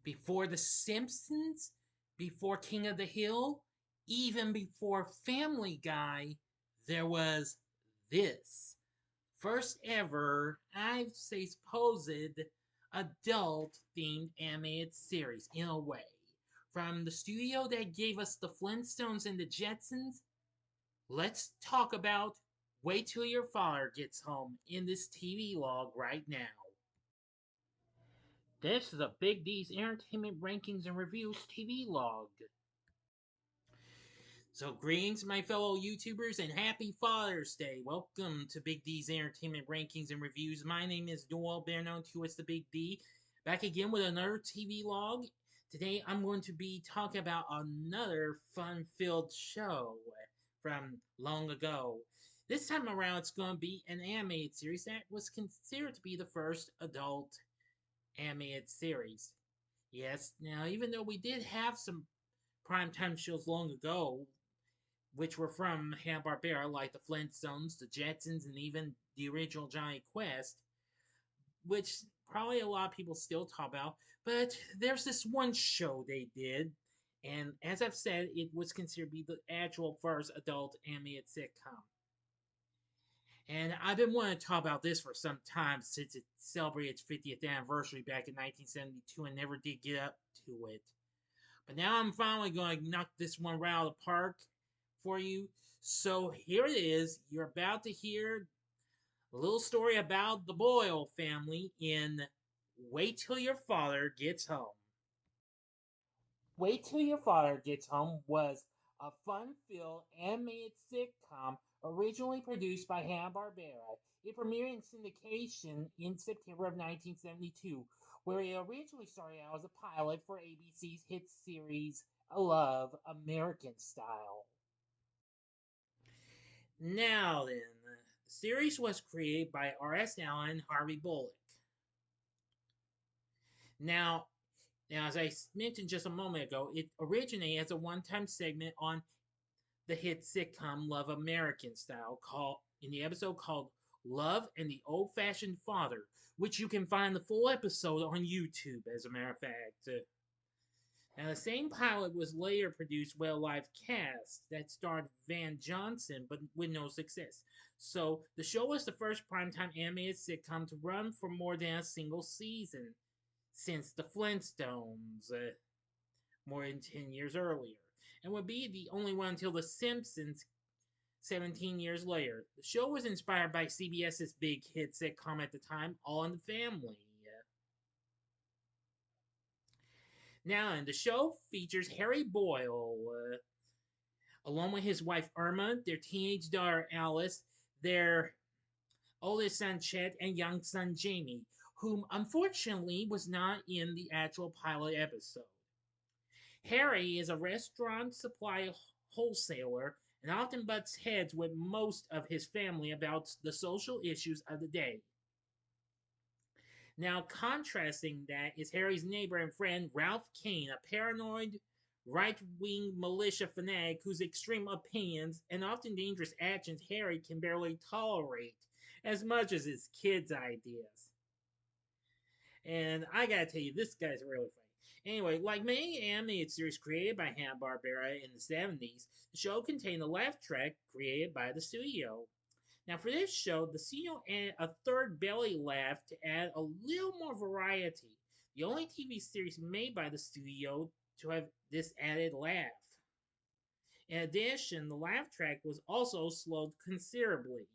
Before The Simpsons, before King of the Hill, even before Family Guy, there was this. First ever, I'd say, supposed adult themed animated series in a way. From the studio that gave us the Flintstones and the Jetsons, let's talk about Wait Till Your Father Gets Home in this TV log right now. This is a Big D's Entertainment Rankings and Reviews TV log. So, greetings, my fellow YouTubers, and happy Father's Day. Welcome to Big D's Entertainment Rankings and Reviews. My name is Noel, better known to as the Big D. Back again with another TV log. Today, I'm going to be talking about another fun-filled show from long ago. This time around, it's going to be an animated series that was considered to be the first adult animated series. Yes, now, even though we did have some primetime shows long ago, which were from Hanna-Barbera, like the Flintstones, the Jetsons, and even the original Johnny Quest, which probably a lot of people still talk about. But there's this one show they did, and as I've said, it was considered to be the actual first adult animated sitcom. And I've been wanting to talk about this for some time since it celebrated its 50th anniversary back in 1972 and never did get up to it. But now I'm finally going to knock this one right out of the park for you. So here it is. You're about to hear a little story about the Boyle family in Wait Till Your Father Gets Home. Wait Till Your Father Gets Home was a fun-filled animated sitcom originally produced by Hanna-Barbera. It premiered in syndication in September of 1972, where it originally started out as a pilot for ABC's hit series Love American Style. Now then, the series was created by R.S. Allen and Harvey Bullock. Now, as I mentioned just a moment ago, it originated as a one-time segment on the hit sitcom Love American Style in the episode called Love and the Old-Fashioned Father, which you can find the full episode on YouTube, as a matter of fact. Now, the same pilot was later produced with a live cast that starred Van Johnson, but with no success. So, the show was the first primetime animated sitcom to run for more than a single season since the Flintstones, more than 10 years earlier, and would be the only one until The Simpsons 17 years later. The show was inspired by CBS's big hit sitcom at the time, All in the Family. Now, and the show features Harry Boyle, along with his wife Irma, their teenage daughter Alice, their oldest son Chet, and young son Jamie, whom unfortunately was not in the actual pilot episode. Harry is a restaurant supply wholesaler and often butts heads with most of his family about the social issues of the day. Now, contrasting that is Harry's neighbor and friend Ralph Kane, a paranoid, right-wing militia fanatic whose extreme opinions and often dangerous actions Harry can barely tolerate as much as his kids' ideas. And I gotta tell you, this guy's really funny. Anyway, like many animated series created by Hanna-Barbera in the 70s, the show contained a laugh track created by the studio. Now, for this show, the studio added a third belly laugh to add a little more variety. The only TV series made by the studio to have this added laugh. In addition, the laugh track was also slowed considerably.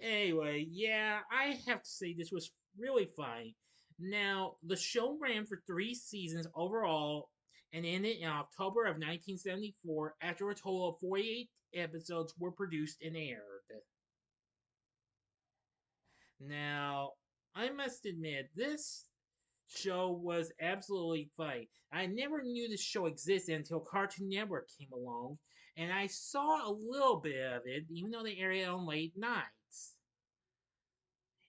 Anyway, yeah, I have to say this was really funny. Now, the show ran for 3 seasons overall and ended in October of 1974 after a total of 48 episodes were produced and aired. Now, I must admit, this show was absolutely funny. I never knew this show existed until Cartoon Network came along, and I saw a little bit of it, even though they aired it on late nights.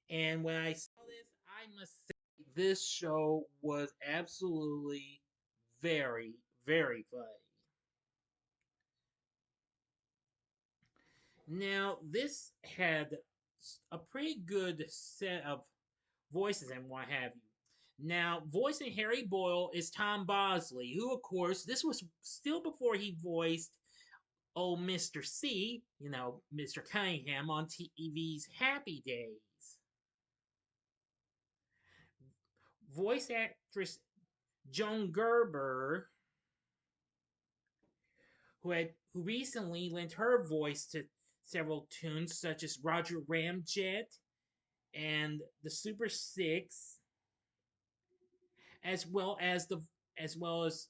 And when I saw this, I must say this show was absolutely very, very funny. Now, this had a pretty good set of voices and what have you. Now, voicing Harry Boyle is Tom Bosley, who, of course, this was still before he voiced old Mr. C, Mr. Cunningham on TV's Happy Days. Voice actress Joan Gerber, who recently lent her voice to several tunes such as Roger Ramjet and the Super Six, as well as the as well as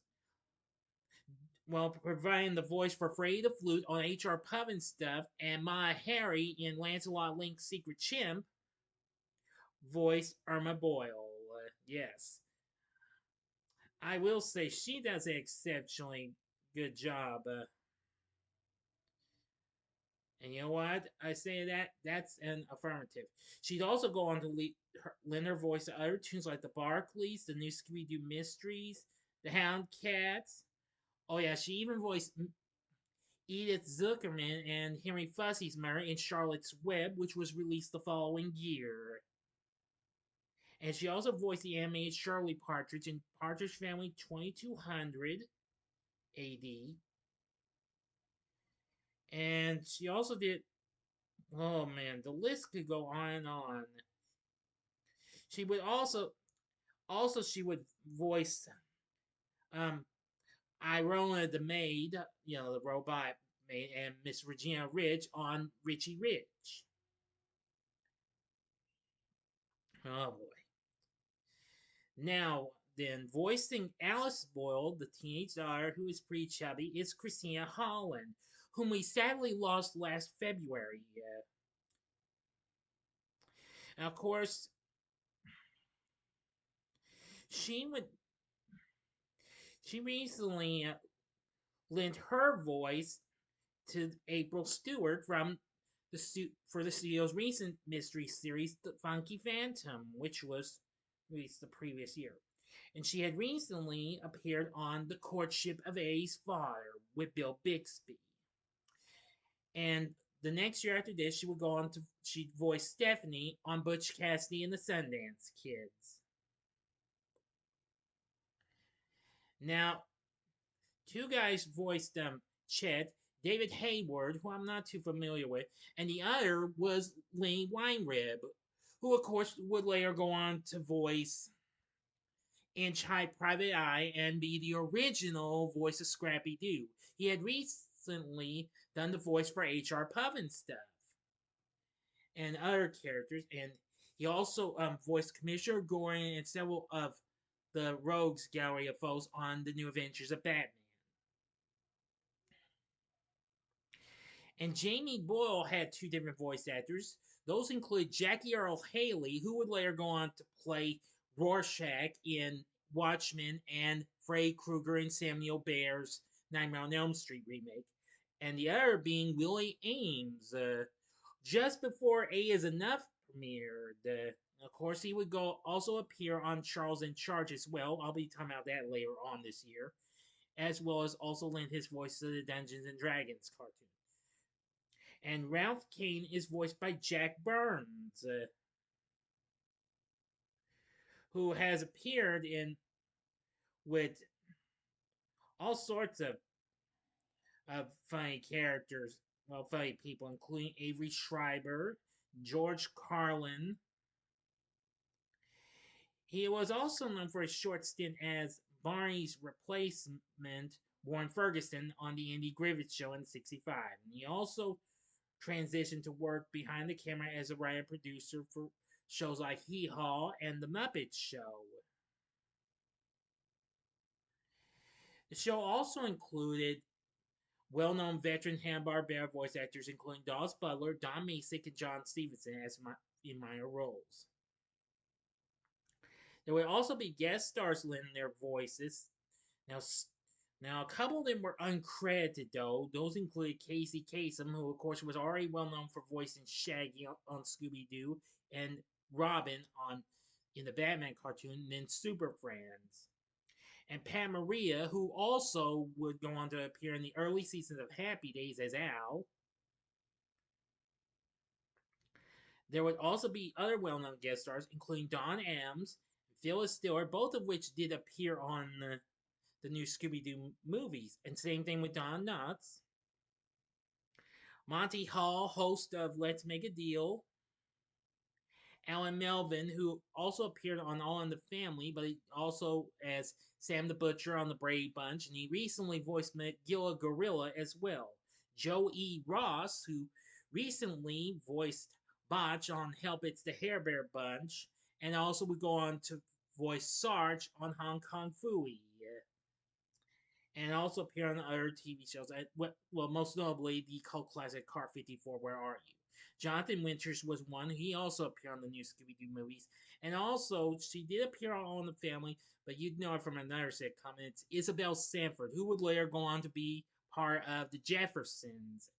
providing the voice for Freddie the Flute on H.R. Stuff and Ma Harry in Lancelot Link's Secret Chimp, voice Irma Boyle. Yes, I will say she does an exceptionally good job. And you know what? I say that's an affirmative. She'd also go on to lend her voice to other tunes like the Barclays, the new Scooby Doo Mysteries, the Hound Cats. Oh yeah, she even voiced Edith Zuckerman and Henry Fussy's mother in Charlotte's Web, which was released the following year. And she also voiced the animated Shirley Partridge in Partridge Family 2200 AD. And she also did, oh man, the list could go on and on. She would also she would voice um Irona the maid, the robot maid, and Miss Regina Rich on Richie Rich. Oh boy. Now, then, voicing Alice Boyle, the teenage daughter who is pretty chubby, is Christina Holland, whom we sadly lost last February. And of course, she would she recently lent her voice to April Stewart for the studio's recent mystery series, The Funky Phantom, which was released the previous year. And she had recently appeared on The Courtship of Eddie's Father with Bill Bixby. And the next year after this, she would go on to she'd voice Stephanie on Butch Cassidy and the Sundance Kids. Now, two guys voiced Chet, David Hayward, who I'm not too familiar with, and the other was Lee Weinrib, who of course would later go on to voice Inch High Private Eye and be the original voice of Scrappy Doo. He had recently done the voice for H.R. Stuff and other characters, and he also voiced Commissioner Gordon and several of the Rogues Gallery of Foes on the New Adventures of Batman. And Jamie Boyle had two different voice actors. Those include Jackie Earle Haley, who would later go on to play Rorschach in Watchmen and Freddy Krueger in Samuel Bayer's Nightmare on Elm Street remake. And the other being Willie Ames. Just before A Is Enough premiered, of course, he would also appear on Charles in Charge as well. I'll be talking about that later on this year, as well as also lend his voice to the Dungeons and Dragons cartoon. And Ralph Kane is voiced by Jack Burns, who has appeared in with all sorts of funny characters, funny people, including Avery Schreiber, George Carlin. He was also known for a short stint as Barney's replacement, Warren Ferguson, on the Andy Griffith Show in '65. And he also transitioned to work behind the camera as a writer producer for shows like Hee Haw and The Muppet Show. The show also included well-known veteran Hanna-Barbera voice actors including Dallas Butler, Don Masick, and John Stevenson in minor roles. There would also be guest stars lending their voices. Now, a couple of them were uncredited, though. Those included Casey Kasem, who, of course, was already well known for voicing Shaggy on Scooby Doo, and Robin in the Batman cartoon, and then Super Friends. And Pat Maria, who also would go on to appear in the early seasons of Happy Days as Al. There would also be other well known guest stars, including Don Adams, Phyllis Diller, both of which did appear on the new Scooby-Doo movies. And same thing with Don Knotts. Monty Hall, host of Let's Make a Deal. Alan Melvin, who also appeared on All in the Family, but he also as Sam the Butcher on the Brady Bunch, and he recently voiced Magilla Gorilla as well. Joe E. Ross, who recently voiced Botch on Help It's the Hair Bear Bunch, and also would go on to voice Sarge on Hong Kong Phooey, and also appear on other TV shows. Well, most notably the cult classic Car 54, Where Are You? Jonathan Winters was one. He also appeared on the new Scooby-Doo movies. And also, she did appear on All in the Family, but you'd know her from another sitcom. It's Isabel Sanford, who would later go on to be part of the Jeffersons.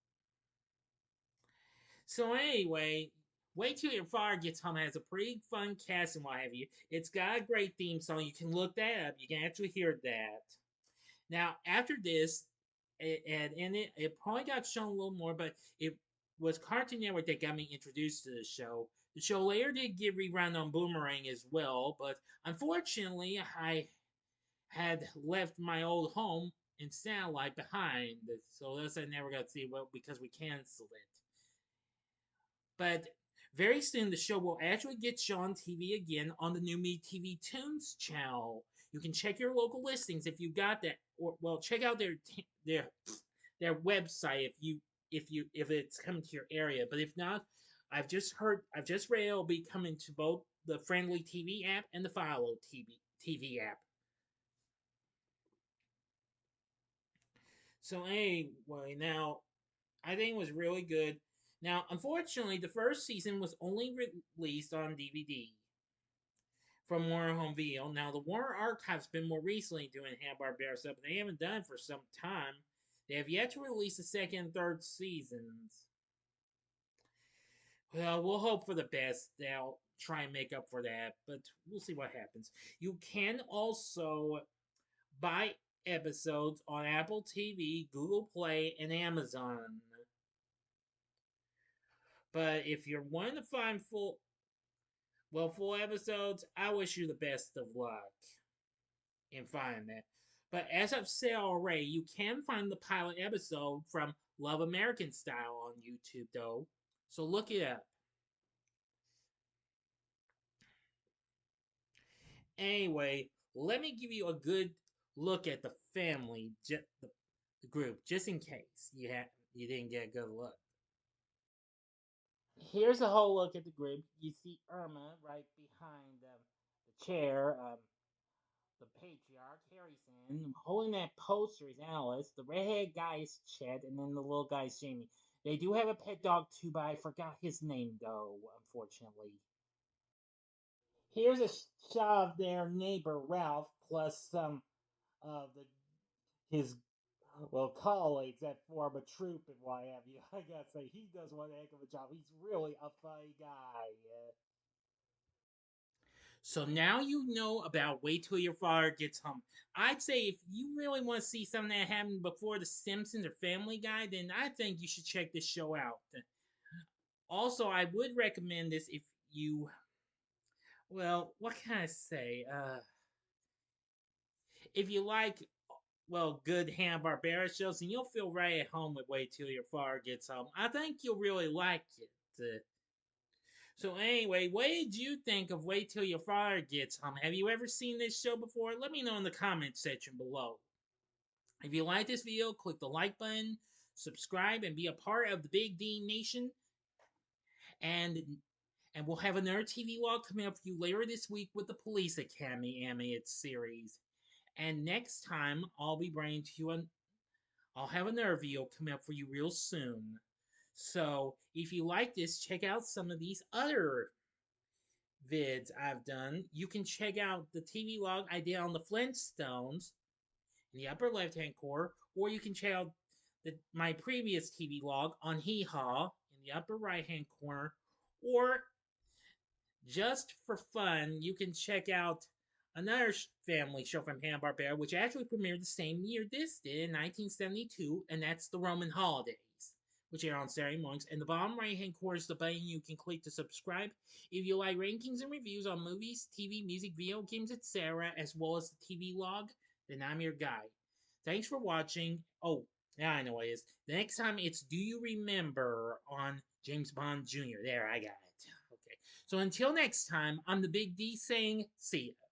So anyway, Wait Till Your Father Gets Home has a pretty fun cast and what have you. It's got a great theme song. You can look that up. You can actually hear that. Now, after this, it probably got shown a little more, but it was Cartoon Network that got me introduced to the show. The show later did get rerun on Boomerang as well, but unfortunately, I had left my old home in satellite behind, so thus I never got to see it because we canceled it. But very soon, the show will actually get shown on TV again on the new Me TV Tunes channel. You can check your local listings if you got that, or well, check out their website if it's coming to your area. But if not, I've just read it'll be coming to both the Friendly TV app and the Philo TV app. So anyway, now I think it was really good. Now, unfortunately, the first season was only released on DVD from Warner Home Video. Now, the Warner Archive's been more recently doing Hanna-Barbera stuff, but they haven't done it for some time. They have yet to release the second and third seasons. Well, we'll hope for the best. They'll try and make up for that, but we'll see what happens. You can also buy episodes on Apple TV, Google Play, and Amazon. But if you're wanting to find full episodes, I wish you the best of luck in finding that. But as I've said already, you can find the pilot episode from Love American Style on YouTube, though. So look it up. Anyway, let me give you a good look at the family, the group, just in case you didn't get a good look. Here's a whole look at the group. You see Irma right behind the chair. The patriarch, Harrison, holding that poster is Alice. The redhead guy is Chet, and then the little guy is Jamie. They do have a pet dog too, but I forgot his name though, unfortunately. Here's a shot of their neighbor Ralph, plus some of his colleagues that form a troop and what have you. I gotta say, he does one heck of a job. He's really a funny guy. So now you know about Wait Till Your Father Gets Home. I'd say if you really want to see something that happened before The Simpsons or Family Guy, then I think you should check this show out. Also, I would recommend this if you, what can I say? If you like, good Hanna-Barbera shows, and you'll feel right at home with Wait Till Your Father Gets Home. I think you'll really like it. So anyway, what did you think of Wait Till Your Father Gets Home? Have you ever seen this show before? Let me know in the comment section below. If you like this video, click the like button, subscribe, and be a part of the Big D Nation. And we'll have another TV log coming up for you later this week with the Police Academy animated series. And next time, I'll be bringing to you I'll have another video coming up for you real soon. So, if you like this, check out some of these other vids I've done. You can check out the TV log I did on the Flintstones in the upper left-hand corner, or you can check out my previous TV log on Hee Haw in the upper right-hand corner, or just for fun, you can check out another family show from Hanna-Barbera, which actually premiered the same year this did in 1972, and that's The Roman Holidays. which air on Saturday mornings. In the bottom right hand corner is the button you can click to subscribe. If you like rankings and reviews on movies, TV, music, video games, etc., as well as the TV log, then I'm your guy. Thanks for watching. Oh, now I know what it is. The next time it's Do You Remember on James Bond Jr. There, I got it. Okay. So until next time, I'm the Big D saying, see ya.